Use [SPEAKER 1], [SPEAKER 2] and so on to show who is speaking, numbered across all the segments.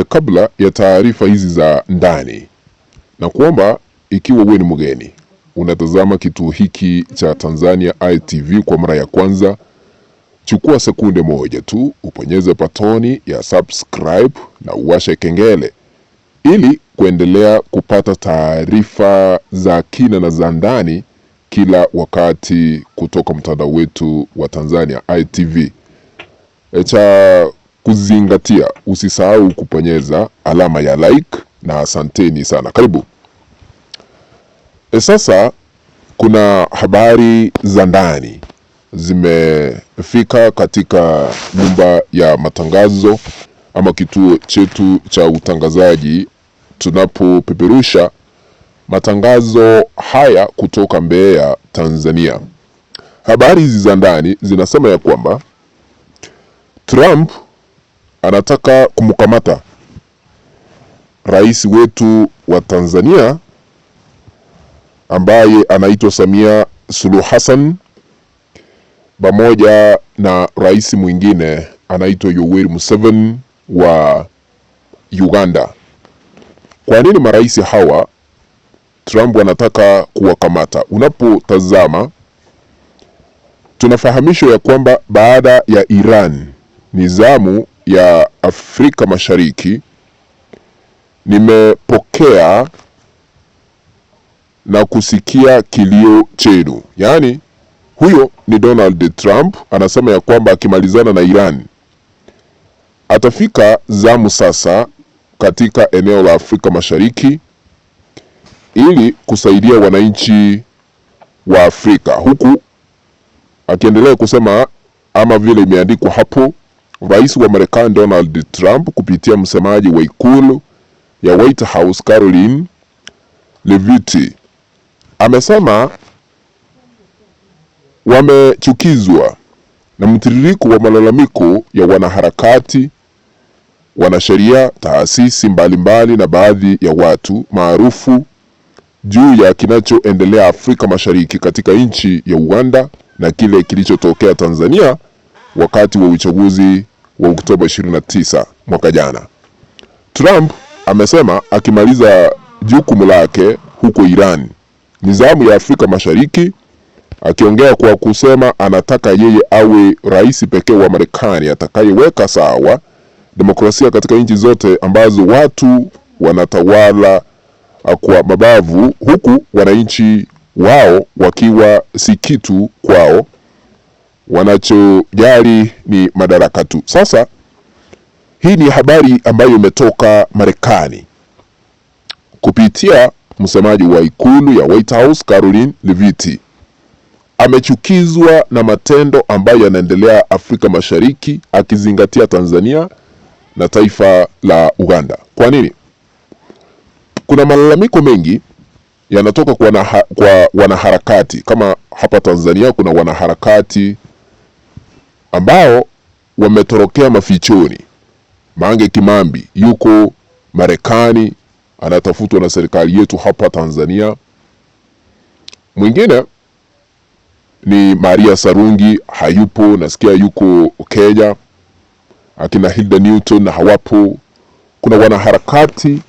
[SPEAKER 1] kabla ya taarifa hizi za ndani, na kuomba ikiwa wewe ni mgeni unatazama kituo hiki cha Tanzania ITV kwa mara ya kwanza, chukua sekunde moja tu uponyeze patoni ya subscribe na uwashe kengele ili kuendelea kupata taarifa za kina na za ndani kila wakati kutoka mtandao wetu wa Tanzania ITV. Cha kuzingatia, usisahau kuponyeza alama ya like na asanteni sana. Karibu. Sasa kuna habari za ndani zimefika katika nyumba ya matangazo ama kituo chetu cha utangazaji tunapopeperusha matangazo haya kutoka Mbeya, Tanzania. Habari hizi za ndani zinasema ya kwamba Trump anataka kumkamata rais wetu wa Tanzania ambaye anaitwa Samia Suluhu Hassan pamoja na rais mwingine anaitwa Yoweri Museveni wa Uganda. Kwa nini marais hawa Trump anataka kuwakamata? Unapotazama tunafahamishwa ya kwamba baada ya Iran, nizamu ya Afrika Mashariki nimepokea na kusikia kilio chenu. Yaani huyo ni Donald Trump anasema ya kwamba akimalizana na Iran atafika zamu sasa katika eneo la Afrika Mashariki ili kusaidia wananchi wa Afrika, huku akiendelea kusema ama vile imeandikwa hapo, rais wa Marekani Donald Trump kupitia msemaji wa ikulu ya White House Karoline Leavitt amesema wamechukizwa na mtiririko wa malalamiko ya wanaharakati, wanasheria, taasisi mbalimbali na baadhi ya watu maarufu juu ya kinachoendelea Afrika Mashariki katika nchi ya Uganda na kile kilichotokea Tanzania wakati wa uchaguzi wa Oktoba 29 mwaka jana. Trump amesema akimaliza jukumu lake huko Iran, nizamu ya Afrika Mashariki, akiongea kwa kusema anataka yeye awe rais pekee wa Marekani atakayeweka sawa demokrasia katika nchi zote ambazo watu wanatawala kwa mabavu, huku wananchi wao wakiwa si kitu kwao, wanachojali ni madaraka tu. Sasa hii ni habari ambayo imetoka Marekani kupitia msemaji wa ikulu ya White House Karoline Leavitt. Amechukizwa na matendo ambayo yanaendelea Afrika Mashariki, akizingatia Tanzania na taifa la Uganda. Kwa nini? Kuna malalamiko mengi yanatoka kwa wanaharakati. Kama hapa Tanzania kuna wanaharakati ambao wametorokea mafichoni. Mange Kimambi yuko Marekani anatafutwa na serikali yetu hapa Tanzania. Mwingine ni Maria Sarungi, hayupo, nasikia yuko Kenya. Akina Hilda Newton hawapo. Kuna wanaharakati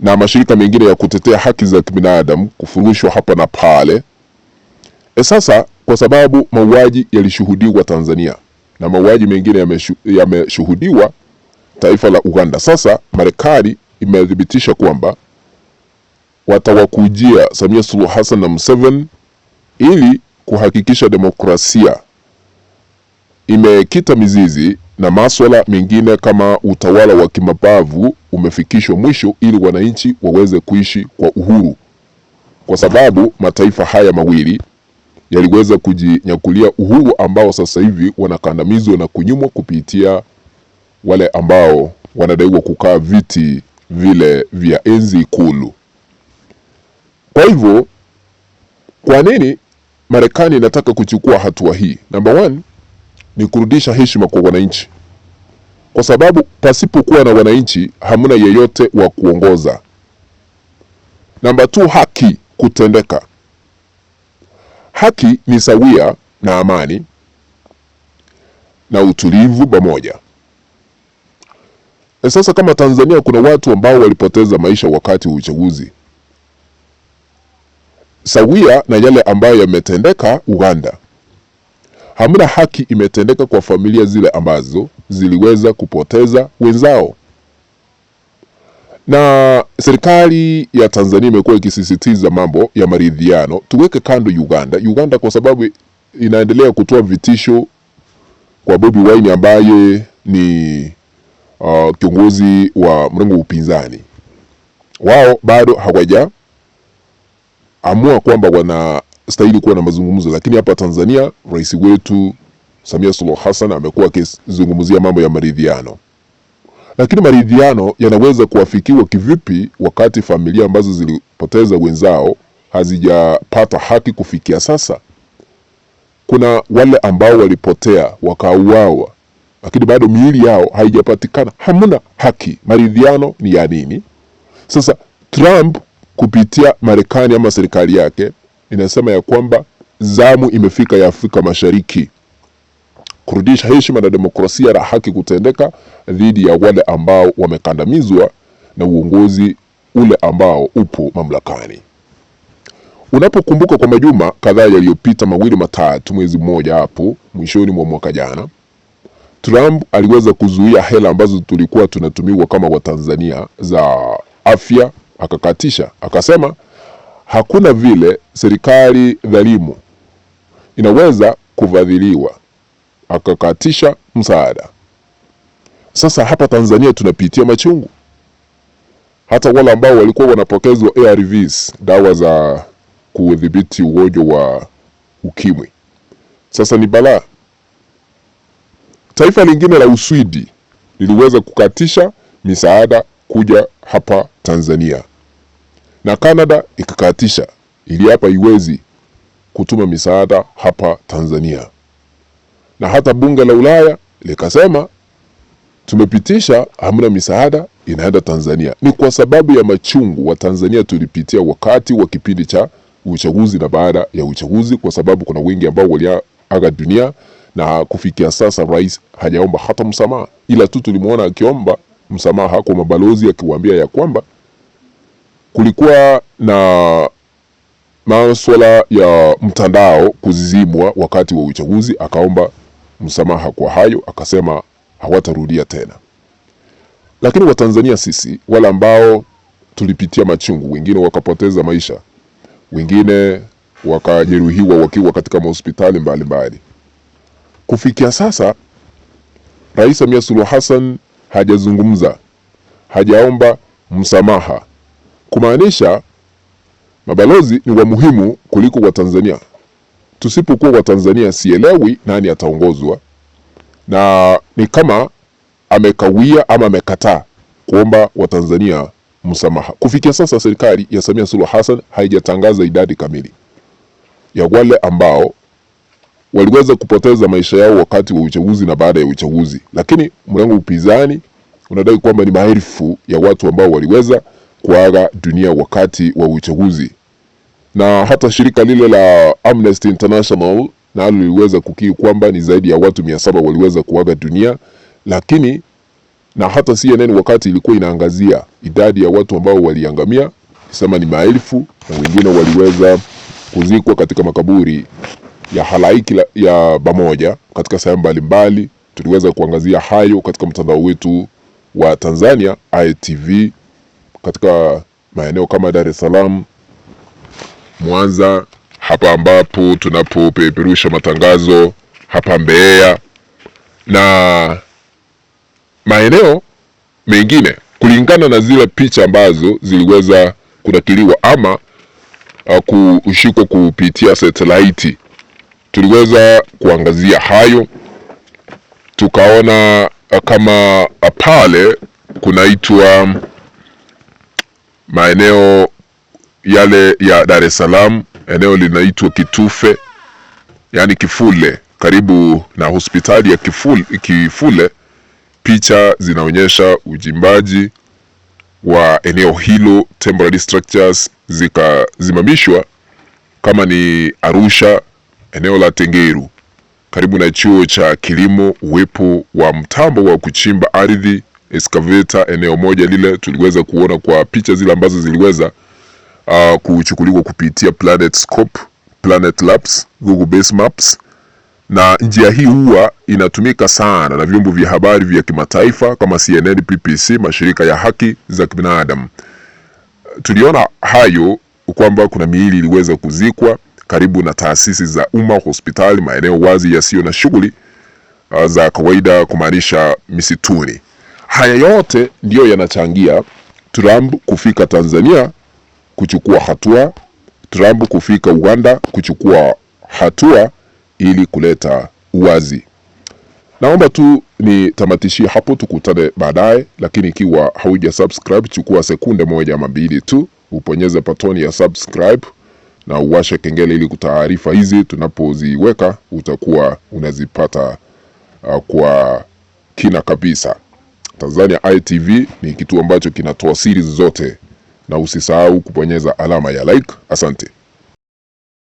[SPEAKER 1] na mashirika mengine ya kutetea haki za kibinadamu kufurushwa hapa na pale. Sasa kwa sababu mauaji yalishuhudiwa Tanzania na mauaji mengine yameshuhudiwa taifa la Uganda, sasa Marekani imethibitisha kwamba watawakujia Samia Suluhu Hassan na Museveni ili kuhakikisha demokrasia imekita mizizi na masuala mengine kama utawala wa kimabavu umefikishwa mwisho, ili wananchi waweze kuishi kwa uhuru, kwa sababu mataifa haya mawili yaliweza kujinyakulia uhuru ambao sasa hivi wanakandamizwa na kunyumwa kupitia wale ambao wanadaiwa kukaa viti vile vya enzi ikulu. Kwa hivyo, kwa nini Marekani inataka kuchukua hatua hii? Number 1 ni kurudisha heshima kwa wananchi, kwa sababu pasipokuwa na wananchi hamuna yeyote wa kuongoza. Number 2, haki kutendeka. Haki ni sawia na amani na utulivu pamoja. Sasa kama Tanzania kuna watu ambao walipoteza maisha wakati wa uchaguzi, sawia na yale ambayo yametendeka Uganda, hamna haki imetendeka kwa familia zile ambazo ziliweza kupoteza wenzao. Na serikali ya Tanzania imekuwa ikisisitiza mambo ya maridhiano. Tuweke kando Uganda kwa sababu inaendelea kutoa vitisho kwa Bobi Wine ambaye ni kiongozi wa mrengo wa upinzani. Wao bado hawaja amua kwamba wanastahili kuwa na mazungumzo, lakini hapa Tanzania rais wetu Samia Suluhu Hassan amekuwa akizungumzia mambo ya maridhiano. Lakini maridhiano yanaweza kuafikiwa kivipi wakati familia ambazo zilipoteza wenzao hazijapata haki kufikia sasa? Kuna wale ambao walipotea wakauawa, lakini bado miili yao haijapatikana. Hamna haki. Maridhiano ni ya nini? Sasa Trump kupitia Marekani ama serikali yake inasema ya kwamba zamu imefika ya Afrika Mashariki kurudisha heshima na demokrasia na haki kutendeka dhidi ya wale ambao wamekandamizwa na uongozi ule ambao upo mamlakani. Unapokumbuka kwa majuma kadhaa yaliyopita, 2-3 mwezi mmoja hapo mwishoni mwa mwaka jana, Trump aliweza kuzuia hela ambazo tulikuwa tunatumiwa kama Watanzania za afya, akakatisha. Akasema hakuna vile serikali dhalimu inaweza kufadhiliwa, akakatisha msaada. Sasa hapa Tanzania tunapitia machungu. Hata wale ambao walikuwa wanapokezwa ARVs, dawa za kudhibiti ugonjwa wa ukimwi, sasa ni balaa. Taifa lingine la Uswidi liliweza kukatisha misaada kuja hapa Tanzania, na Canada ikakatisha, ili hapa iwezi kutuma misaada hapa Tanzania. Na hata bunge la Ulaya likasema tumepitisha, hamna misaada inaenda Tanzania. Ni kwa sababu ya machungu wa Tanzania tulipitia wakati wa kipindi cha uchaguzi na baada ya uchaguzi, kwa sababu kuna wengi ambao waliaga dunia, na kufikia sasa rais hajaomba hata msamaha, ila tu tulimuona akiomba msamaha kwa mabalozi akiwaambia ya kwamba kulikuwa na masuala ya mtandao kuzizimwa wakati wa uchaguzi, akaomba msamaha kwa hayo, akasema hawatarudia tena. Lakini Watanzania sisi wale ambao tulipitia machungu, wengine wakapoteza maisha, wengine wakajeruhiwa wakiwa katika hospitali mbalimbali, kufikia sasa Rais Samia Suluhu Hassan hajazungumza, hajaomba msamaha, kumaanisha mabalozi ni wa muhimu kuliko Watanzania. Tusipokuwa Watanzania, sielewi nani ataongozwa, na ni kama amekawia ama amekataa kuomba Watanzania msamaha. Kufikia sasa serikali ya Samia Suluhu Hassan haijatangaza idadi kamili ya wale ambao waliweza kupoteza maisha yao wakati wa uchaguzi na baada ya uchaguzi, lakini mrengo upinzani unadai kwamba ni maelfu ya watu ambao waliweza kuaga dunia wakati wa uchaguzi. Na hata shirika lile la Amnesty International nalo liliweza kukiri kwamba ni zaidi ya watu 700 waliweza kuaga dunia, lakini na hata CNN wakati ilikuwa inaangazia idadi ya watu ambao waliangamia, sema ni maelfu, na wengine waliweza kuzikwa katika makaburi ya halaiki ya pamoja katika sehemu mbalimbali. Tuliweza kuangazia hayo katika mtandao wetu wa Tanzania ITV, katika maeneo kama Dar es Salaam, Mwanza, hapa ambapo tunapopeperusha matangazo, hapa Mbeya na maeneo mengine, kulingana na zile picha ambazo ziliweza kunakiliwa ama kushikwa kupitia satellite. Tuliweza kuangazia hayo, tukaona kama pale kunaitwa maeneo yale ya Dar es Salaam, eneo linaitwa Kitufe, yani Kifule, karibu na hospitali ya Kifule. Picha zinaonyesha ujimbaji wa eneo hilo, temporary structures zikazimamishwa. Kama ni Arusha, eneo la Tengeru karibu na chuo cha kilimo, uwepo wa mtambo wa kuchimba ardhi excavator eneo moja lile, tuliweza kuona kwa picha zile ambazo ziliweza kuchukuliwa kupitia PlanetScope, Planet Labs, Google Base Maps. Na njia hii huwa inatumika sana na vyombo vya habari vya kimataifa kama CNN, BBC, mashirika ya haki za kibinadamu. Tuliona hayo kwamba kuna miili iliweza kuzikwa karibu na taasisi za umma, hospitali, maeneo wazi yasiyo na shughuli za kawaida, kumaanisha misituni. Haya yote ndiyo yanachangia Trump kufika Tanzania kuchukua hatua, Trump kufika Uganda kuchukua hatua ili kuleta uwazi. Naomba tu nitamatishie hapo, tukutane baadaye, lakini ikiwa hauja subscribe, chukua sekunde moja ama mbili tu, uponyeze patoni ya subscribe na uwashe kengele ili kutaarifa hizi tunapoziweka utakuwa unazipata kwa kina kabisa. Tanzania ITV ni kituo ambacho kinatoa siri zote, na usisahau kubonyeza alama ya like. Asante.